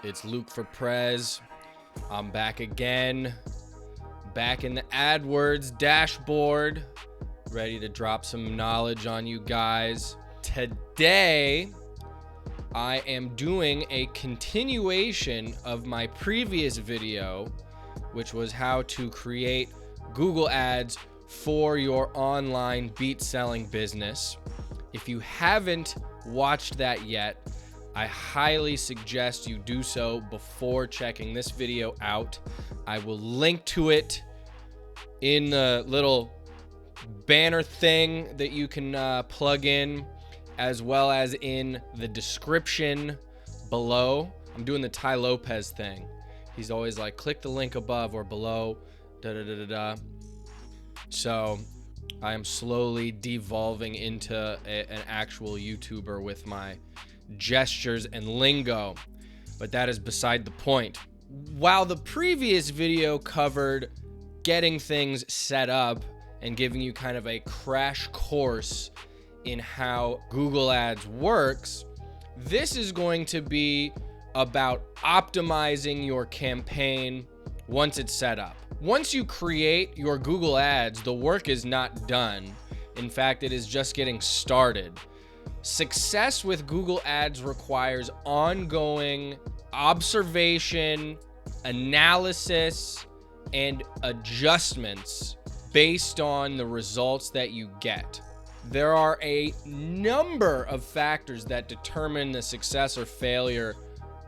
It's Luke for Prez. I'm back again, back in the AdWords dashboard, ready to drop some knowledge on you guys. Today, I am doing a continuation of my previous video, which was how to create Google Ads for your online beat selling business. If you haven't watched that yet, I highly suggest you do so before checking this video out. I will link to it in the little banner thing that you can plug in, as well as in the description below. I'm doing the Ty Lopez thing. He's always like, click the link above or below, da-da-da-da-da. So I am slowly devolving into an actual YouTuber with my gestures and lingo, but that is beside the point. While the previous video covered getting things set up and giving you kind of a crash course in how Google Ads works, this is going to be about optimizing your campaign once it's set up. Once you create your Google Ads, the work is not done. In fact, it is just getting started. Success with Google Ads requires ongoing observation, analysis, and adjustments based on the results that you get. There are a number of factors that determine the success or failure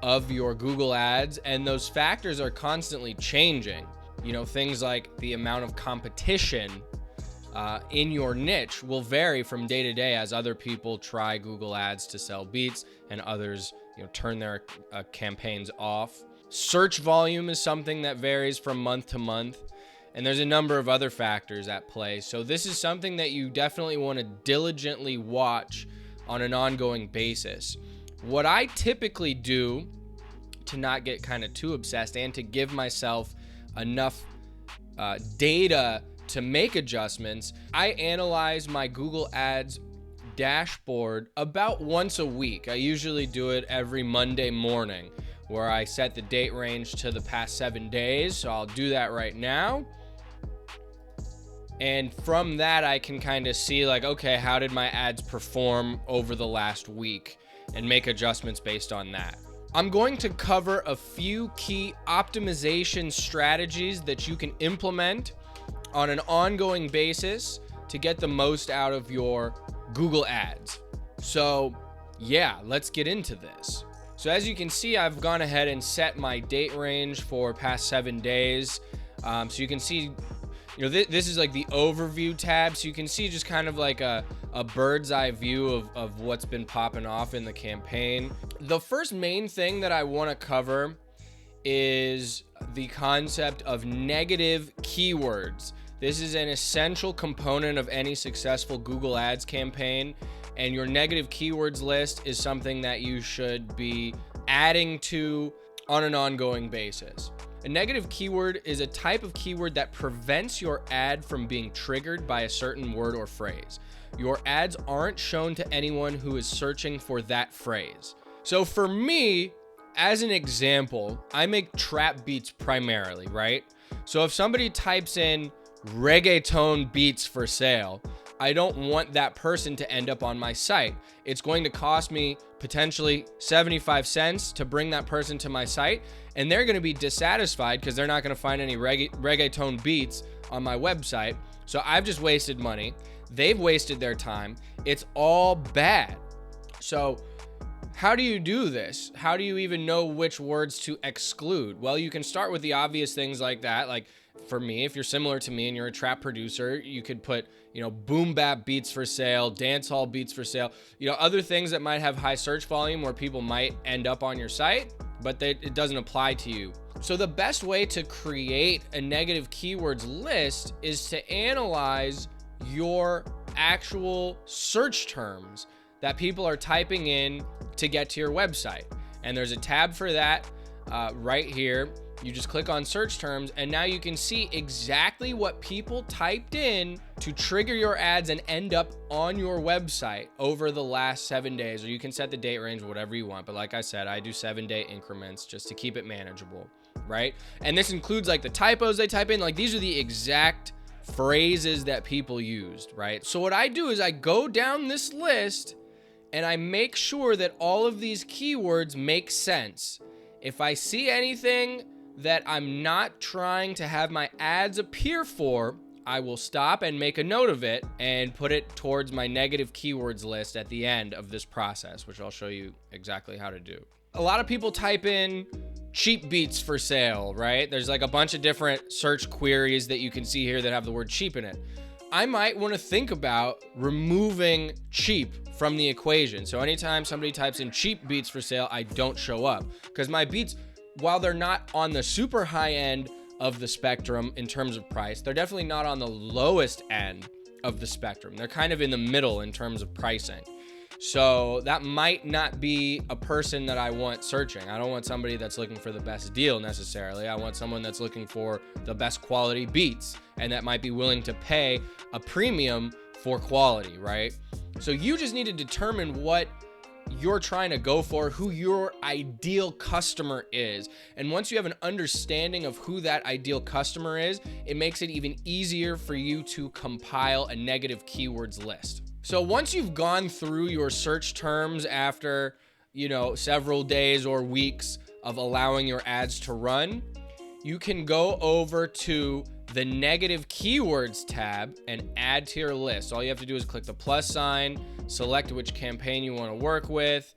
of your Google Ads, and those factors are constantly changing. You know, things like the amount of competition in your niche will vary from day to day as other people try Google Ads to sell beats and others, turn their campaigns off. Search volume is something that varies from month to month, and there's a number of other factors at play. So this is something that you definitely want to diligently watch on an ongoing basis. What I typically do to not get kind of too obsessed and to give myself enough data to make adjustments, I analyze my Google Ads dashboard about once a week. I usually do it every Monday morning, where I set the date range to the past 7 days. So I'll do that right now. And from that, I can kind of see like, okay, how did my ads perform over the last week, and make adjustments based on that. I'm going to cover a few key optimization strategies that you can implement on an ongoing basis to get the most out of your Google Ads. So yeah, let's get into this. So as you can see, I've gone ahead and set my date range for past 7 days. So you can see, this is like the overview tab. So you can see just kind of like a bird's eye view of what's been popping off in the campaign. The first main thing that I want to cover is the concept of negative keywords. This is an essential component of any successful Google Ads campaign, and your negative keywords list is something that you should be adding to on an ongoing basis. A negative keyword is a type of keyword that prevents your ad from being triggered by a certain word or phrase. Your ads aren't shown to anyone who is searching for that phrase. So for me, as an example, I make trap beats primarily, right? So if somebody types in reggaeton beats for sale, I don't want that person to end up on my site. It's going to cost me potentially 75 cents to bring that person to my site, and they're going to be dissatisfied because they're not going to find any reggaeton beats on my website. So I've just wasted money. They've wasted their time. It's all bad. So how do you do this? How do you even know which words to exclude? Well, you can start with the obvious things like that. Like for me, if you're similar to me and you're a trap producer, you could put, boom bap beats for sale, dance hall beats for sale, other things that might have high search volume where people might end up on your site, but it doesn't apply to you. So the best way to create a negative keywords list is to analyze your actual search terms that people are typing in to get to your website. And there's a tab for that right here. You just click on search terms, and now you can see exactly what people typed in to trigger your ads and end up on your website over the last 7 days. Or you can set the date range, whatever you want. But like I said, I do 7-day increments just to keep it manageable, right? And this includes like the typos they type in. Like these are the exact phrases that people used, right? So what I do is I go down this list and I make sure that all of these keywords make sense. If I see anything that I'm not trying to have my ads appear for, I will stop and make a note of it and put it towards my negative keywords list at the end of this process, which I'll show you exactly how to do. A lot of people type in cheap beats for sale, right? There's like a bunch of different search queries that you can see here that have the word cheap in it. I might want to think about removing cheap from the equation. So anytime somebody types in cheap beats for sale, I don't show up, because my beats, while they're not on the super high end of the spectrum in terms of price, they're definitely not on the lowest end of the spectrum. They're kind of in the middle in terms of pricing. So that might not be a person that I want searching. I don't want somebody that's looking for the best deal necessarily. I want someone that's looking for the best quality beats and that might be willing to pay a premium for quality, right? So you just need to determine what you're trying to go for, who your ideal customer is. And once you have an understanding of who that ideal customer is, it makes it even easier for you to compile a negative keywords list. So once you've gone through your search terms after, several days or weeks of allowing your ads to run, you can go over to the negative keywords tab and add to your list. All you have to do is click the plus sign, select which campaign you want to work with,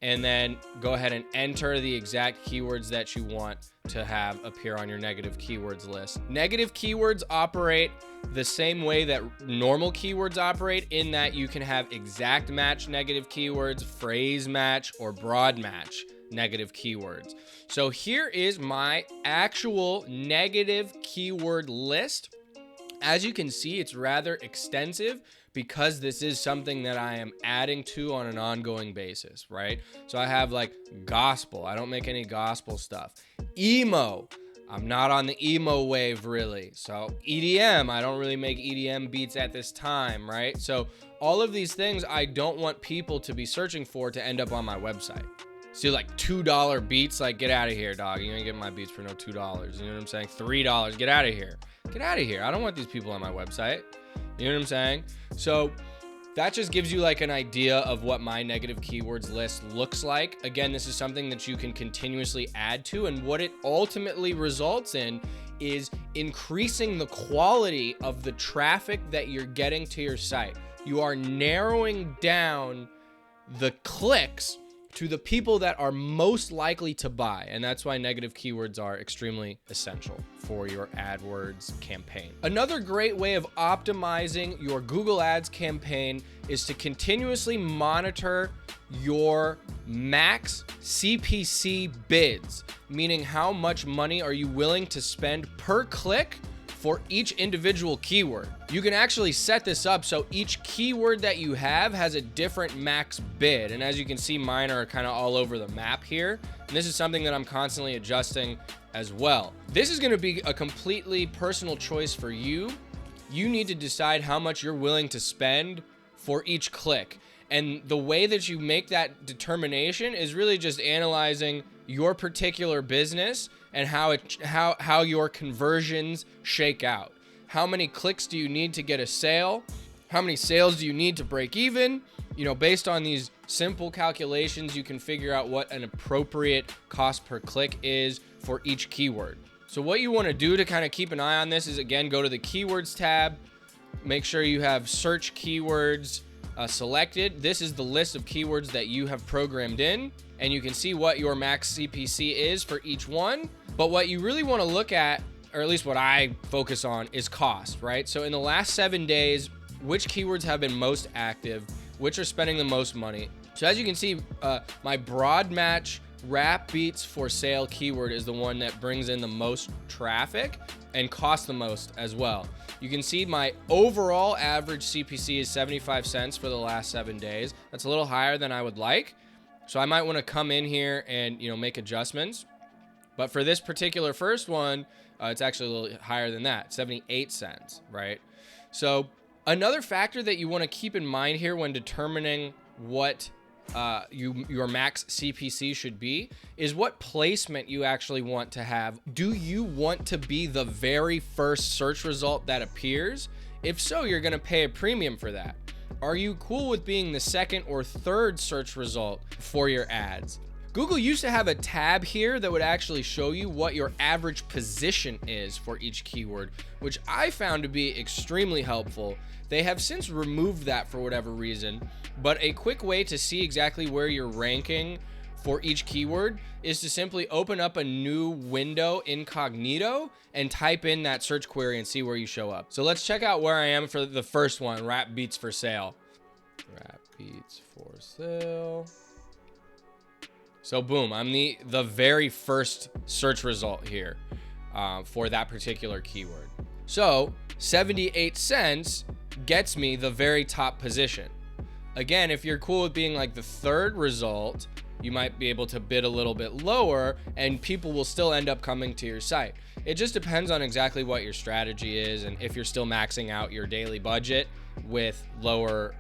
and then go ahead and enter the exact keywords that you want to have appear on your negative keywords list. Negative keywords operate the same way that normal keywords operate, in that you can have exact match negative keywords, phrase match, or broad match negative keywords. So here is my actual negative keyword list. As you can see, it's rather extensive because this is something that I am adding to on an ongoing basis, right? So I have like gospel. I don't make any gospel stuff. Emo. I'm not on the emo wave really. So EDM, I don't really make EDM beats at this time, right? So all of these things I don't want people to be searching for to end up on my website. See, like $2 beats, like get out of here, dog. You ain't getting my beats for no $2. You know what I'm saying? $3, get out of here. Get out of here. I don't want these people on my website. You know what I'm saying? So that just gives you like an idea of what my negative keywords list looks like. Again, this is something that you can continuously add to, and what it ultimately results in is increasing the quality of the traffic that you're getting to your site. You are narrowing down the clicks to the people that are most likely to buy. And that's why negative keywords are extremely essential for your AdWords campaign. Another great way of optimizing your Google Ads campaign is to continuously monitor your Max CPC bids, meaning how much money are you willing to spend per click for each individual keyword. You can actually set this up so each keyword that you have has a different max bid. And as you can see, mine are kind of all over the map here. And this is something that I'm constantly adjusting as well. This is going to be a completely personal choice for you. You need to decide how much you're willing to spend for each click. And the way that you make that determination is really just analyzing your particular business and how your conversions shake out. How many clicks do you need to get a sale? How many sales do you need to break even? Based on these simple calculations, you can figure out what an appropriate cost per click is for each keyword. So what you want to do to kind of keep an eye on this is, again, go to the keywords tab, make sure you have search keywords selected. This is the list of keywords that you have programmed in, and you can see what your max CPC is for each one. But what you really want to look at, or at least what I focus on, is cost, right? So in the last 7 days, which keywords have been most active, which are spending the most money. So as you can see, my broad match rap beats for sale keyword is the one that brings in the most traffic and costs the most as well. You can see my overall average CPC is 75 cents for the last 7 days. That's a little higher than I would like. So I might want to come in here and, make adjustments. But for this particular first one, it's actually a little higher than that, 78 cents, right? So another factor that you want to keep in mind here when determining what your max CPC should be is what placement you actually want to have. Do you want to be the very first search result that appears? If so, you're going to pay a premium for that. Are you cool with being the second or third search result for your ads? Google used to have a tab here that would actually show you what your average position is for each keyword, which I found to be extremely helpful. They have since removed that for whatever reason, but a quick way to see exactly where you're ranking for each keyword is to simply open up a new window incognito and type in that search query and see where you show up. So let's check out where I am for the first one, rap beats for sale. Rap beats for sale. So boom, I'm the very first search result here for that particular keyword. So 78 cents gets me the very top position. Again, if you're cool with being like the third result, you might be able to bid a little bit lower and people will still end up coming to your site. It just depends on exactly what your strategy is and if you're still maxing out your daily budget with lower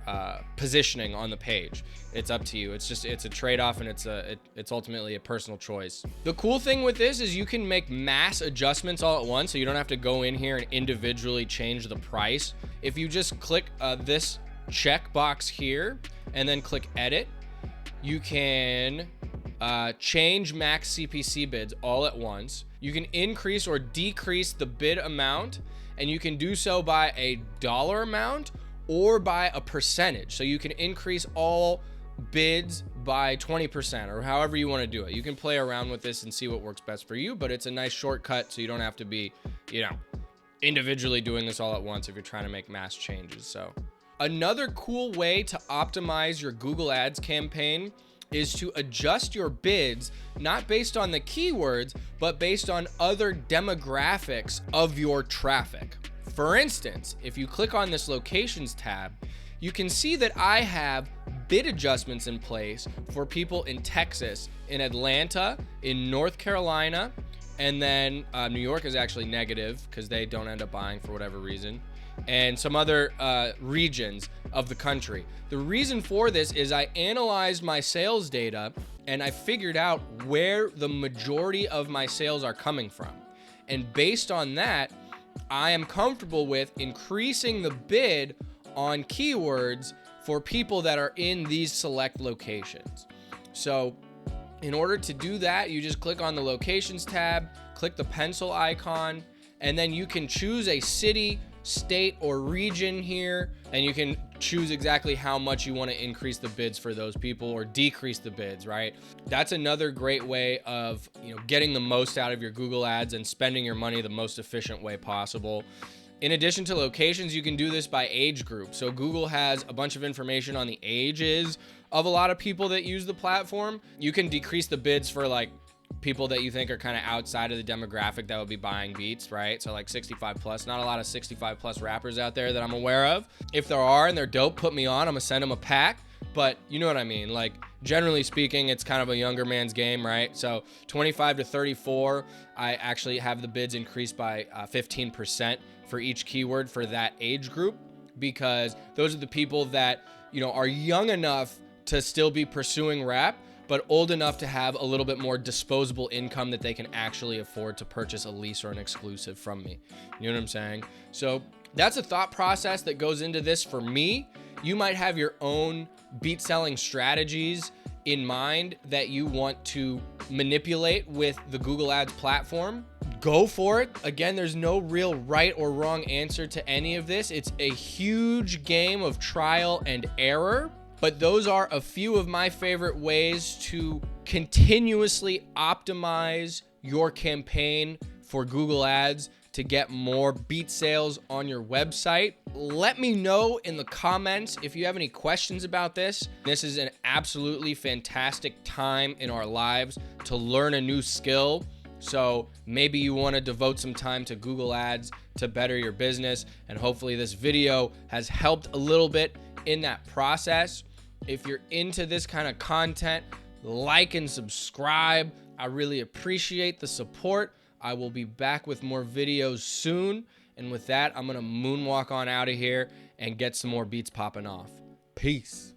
positioning on the page. It's up to you. It's a trade-off, and it's ultimately a personal choice. The cool thing with this is you can make mass adjustments all at once, so you don't have to go in here and individually change the price. If you just click this checkbox here and then click edit, you can change max CPC bids all at once. You can increase or decrease the bid amount, and you can do so by a dollar amount or by a percentage. So you can increase all bids by 20% or however you want to do it. You can play around with this and see what works best for you, but it's a nice shortcut so you don't have to be, individually doing this all at once if you're trying to make mass changes. So another cool way to optimize your Google Ads campaign is to adjust your bids, not based on the keywords, but based on other demographics of your traffic. For instance, if you click on this locations tab, you can see that I have bid adjustments in place for people in Texas, in Atlanta, in North Carolina, and then New York is actually negative because they don't end up buying for whatever reason, and some other regions of the country. The reason for this is I analyzed my sales data and I figured out where the majority of my sales are coming from. And based on that, I am comfortable with increasing the bid on keywords for people that are in these select locations. So in order to do that, you just click on the locations tab, click the pencil icon, and then you can choose a city, state, or region here, and you can choose exactly how much you want to increase the bids for those people or decrease the bids, right? That's another great way of getting the most out of your Google Ads and spending your money the most efficient way possible. In addition to locations, you can do this by age group. So Google has a bunch of information on the ages of a lot of people that use the platform. You can decrease the bids for like people that you think are kind of outside of the demographic that would be buying beats, right? So like 65 plus, not a lot of 65 plus rappers out there that I'm aware of. If there are and they're dope, put me on, I'm gonna send them a pack. But you know what I mean? Like generally speaking, it's kind of a younger man's game, right? So 25 to 34, I actually have the bids increased by 15% for each keyword for that age group, because those are the people that, are young enough to still be pursuing rap, but old enough to have a little bit more disposable income that they can actually afford to purchase a lease or an exclusive from me. You know what I'm saying? So that's a thought process that goes into this for me. You might have your own beat selling strategies in mind that you want to manipulate with the Google Ads platform. Go for it. Again, there's no real right or wrong answer to any of this. It's a huge game of trial and error. But those are a few of my favorite ways to continuously optimize your campaign for Google Ads to get more beat sales on your website. Let me know in the comments if you have any questions about this. This is an absolutely fantastic time in our lives to learn a new skill. So maybe you want to devote some time to Google Ads to better your business, and hopefully this video has helped a little bit in that process. If you're into this kind of content, like and subscribe. I really appreciate the support. I will be back with more videos soon. And with that, I'm going to moonwalk on out of here and get some more beats popping off. Peace.